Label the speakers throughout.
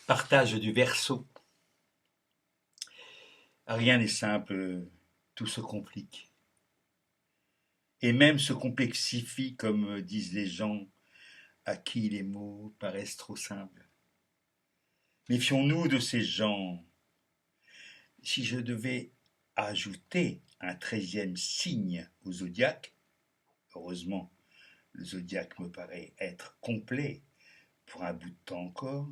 Speaker 1: Partage du Verseau. Rien n'est simple, tout se complique. Et même se complexifie, comme disent les gens à qui les mots paraissent trop simples. Méfions-nous de ces gens. Si je devais ajouter un 13e signe au zodiaque, heureusement, le zodiaque me paraît être complet pour un bout de temps encore,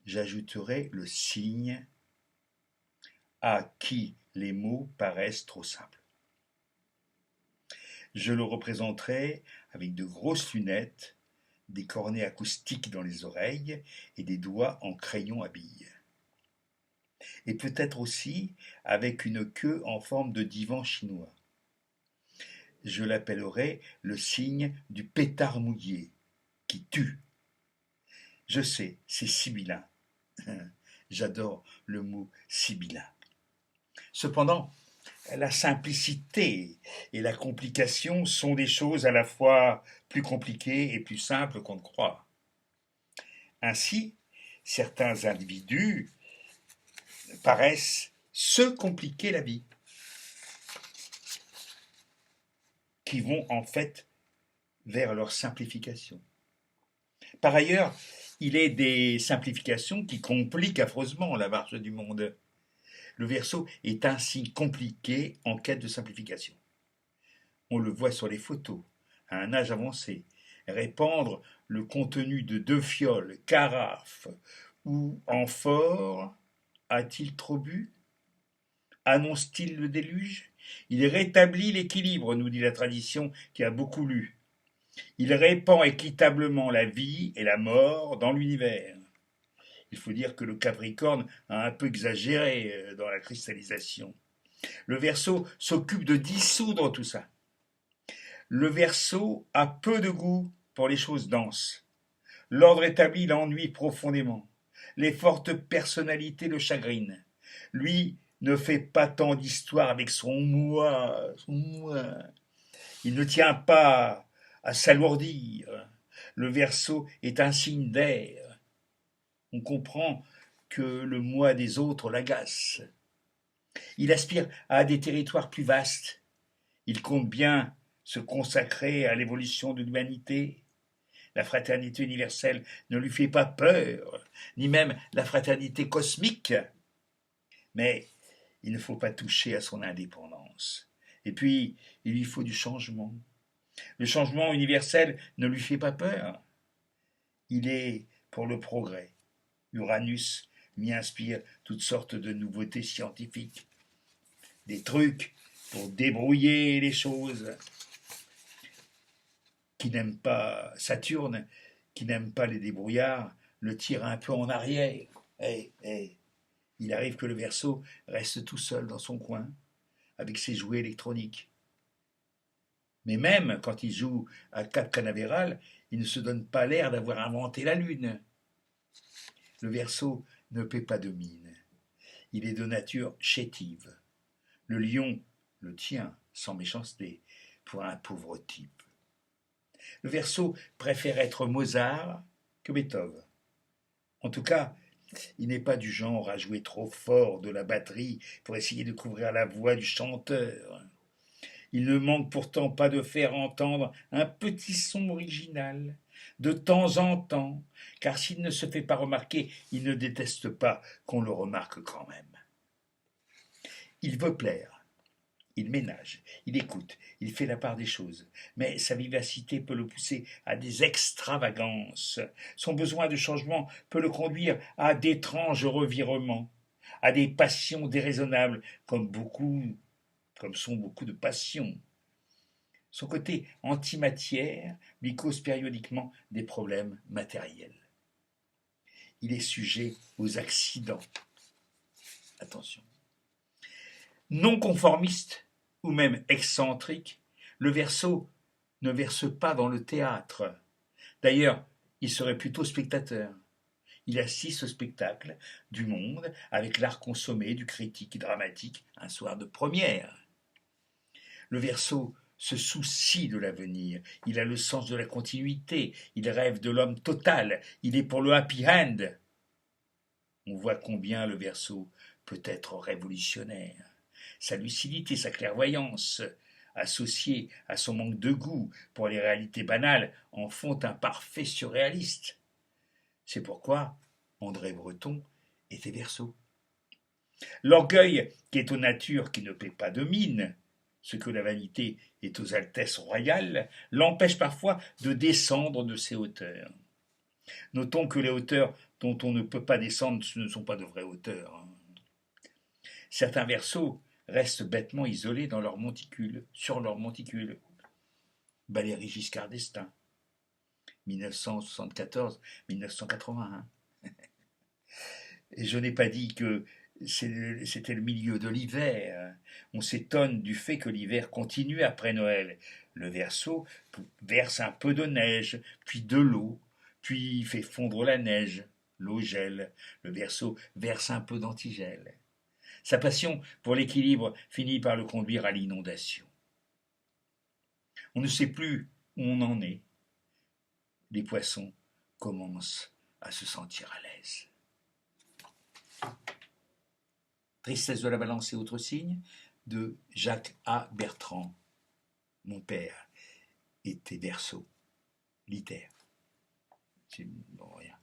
Speaker 1: j'ajouterais le signe à qui les mots paraissent trop simples. Je le représenterai avec de grosses lunettes, des cornets acoustiques dans les oreilles et des doigts en crayon à billes. Et peut-être aussi avec une queue en forme de divan chinois. Je l'appellerai le signe du pétard mouillé, qui tue. Je sais, c'est sibyllin. J'adore le mot sibyllin. Cependant, la simplicité et la complication sont des choses à la fois plus compliquées et plus simples qu'on ne croit. Ainsi, certains individus paraissent se compliquer la vie, qui vont en fait vers leur simplification. Par ailleurs, il est des simplifications qui compliquent affreusement la marche du monde. Le Verseau est ainsi compliqué en quête de simplification. On le voit sur les photos, à un âge avancé, répandre le contenu de 2 fioles, carafes ou amphores. A-t-il trop bu? Annonce-t-il le déluge? Il rétablit l'équilibre, nous dit la tradition qui a beaucoup lu. Il répand équitablement la vie et la mort dans l'univers. Il faut dire que le Capricorne a un peu exagéré dans la cristallisation. Le Verseau s'occupe de dissoudre tout ça. Le Verseau a peu de goût pour les choses denses. L'ordre établi l'ennuie profondément. Les fortes personnalités le chagrinent. Lui ne fait pas tant d'histoire avec son moi, Il ne tient pas à s'alourdir. Le Verseau est un signe d'air. On comprend que le moi des autres l'agace. Il aspire à des territoires plus vastes. Il compte bien se consacrer à l'évolution de l'humanité. La fraternité universelle ne lui fait pas peur, ni même la fraternité cosmique. Mais il ne faut pas toucher à son indépendance. Et puis, il lui faut du changement. Le changement universel ne lui fait pas peur. Il est pour le progrès. Uranus m'y inspire toutes sortes de nouveautés scientifiques. Des trucs pour débrouiller les choses. Qui n'aime pas Saturne, qui n'aime pas les débrouillards, le tire un peu en arrière. Il arrive que le Verseau reste tout seul dans son coin, avec ses jouets électroniques. Mais même quand il joue à Cap Canaveral, il ne se donne pas l'air d'avoir inventé la Lune. Le Verseau ne paie pas de mine. Il est de nature chétive. Le lion le tient, sans méchanceté, pour un pauvre type. Le Verseau préfère être Mozart que Beethoven. En tout cas, il n'est pas du genre à jouer trop fort de la batterie pour essayer de couvrir la voix du chanteur. Il ne manque pourtant pas de faire entendre un petit son original, de temps en temps, car s'il ne se fait pas remarquer, il ne déteste pas qu'on le remarque quand même. Il veut plaire. Il ménage, il écoute, il fait la part des choses, mais sa vivacité peut le pousser à des extravagances. Son besoin de changement peut le conduire à d'étranges revirements, à des passions déraisonnables, comme sont beaucoup de passions. Son côté antimatière lui cause périodiquement des problèmes matériels. Il est sujet aux accidents. Attention. Non conformiste ou même excentrique, le Verseau ne verse pas dans le théâtre. D'ailleurs, il serait plutôt spectateur. Il assiste au spectacle du monde avec l'art consommé du critique dramatique un soir de première. Le Verseau se soucie de l'avenir, il a le sens de la continuité, il rêve de l'homme total, il est pour le happy end. On voit combien le Verseau peut être révolutionnaire. Sa lucidité, sa clairvoyance, associée à son manque de goût pour les réalités banales, en font un parfait surréaliste. C'est pourquoi André Breton était Verseau. L'orgueil qui est aux natures qui ne paie pas de mine, ce que la vanité est aux altesses royales, l'empêche parfois de descendre de ses hauteurs. Notons que les hauteurs dont on ne peut pas descendre, ce ne sont pas de vraies hauteurs. Certains Verseaux restent bêtement isolés dans leur monticule, sur leur monticule. Valéry Giscard d'Estaing, 1974-1981. Et je n'ai pas dit que c'était le milieu de l'hiver. On s'étonne du fait que l'hiver continue après Noël. Le Verseau verse un peu de neige, puis de l'eau, puis fait fondre la neige. L'eau gèle. Le Verseau verse un peu d'antigel. Sa passion pour l'équilibre finit par le conduire à l'inondation. On ne sait plus où on en est. Les poissons commencent à se sentir à l'aise. Tristesse de la Balance et autres signes de Jacques A. Bertrand. Mon père était Verseau, litère. C'est bon, rien.